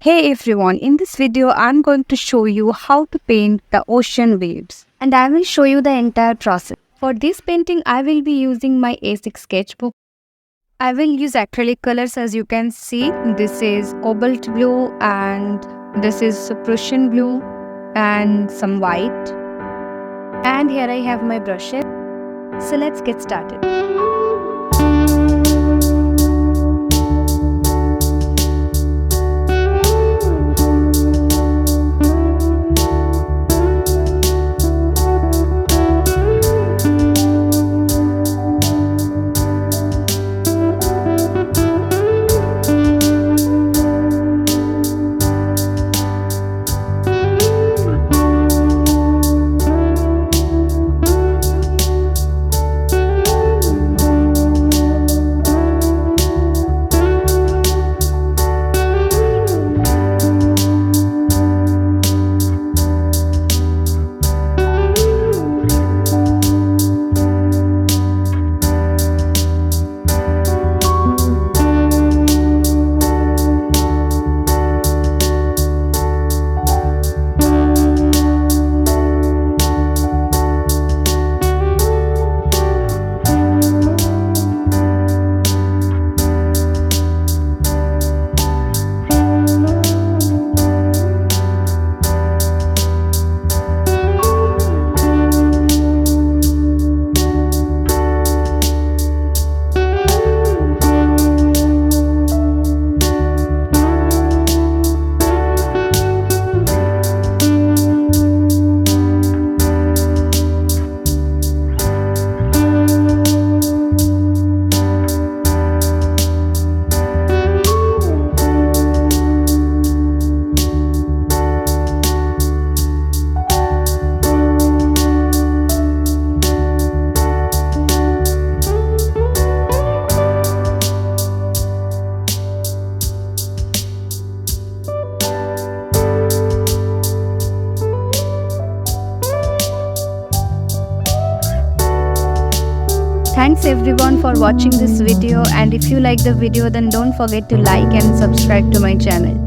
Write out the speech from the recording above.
Hey everyone, in this video I'm going to show you how to paint the ocean waves and I will show you the entire process. For this painting I will be using my A6 sketchbook. I will use acrylic colors. As you can see, this is cobalt blue and this is Prussian blue and some white. And here I have my brushes. So let's get started. Thanks everyone for watching this video, and if you like the video then don't forget to like and subscribe to my channel.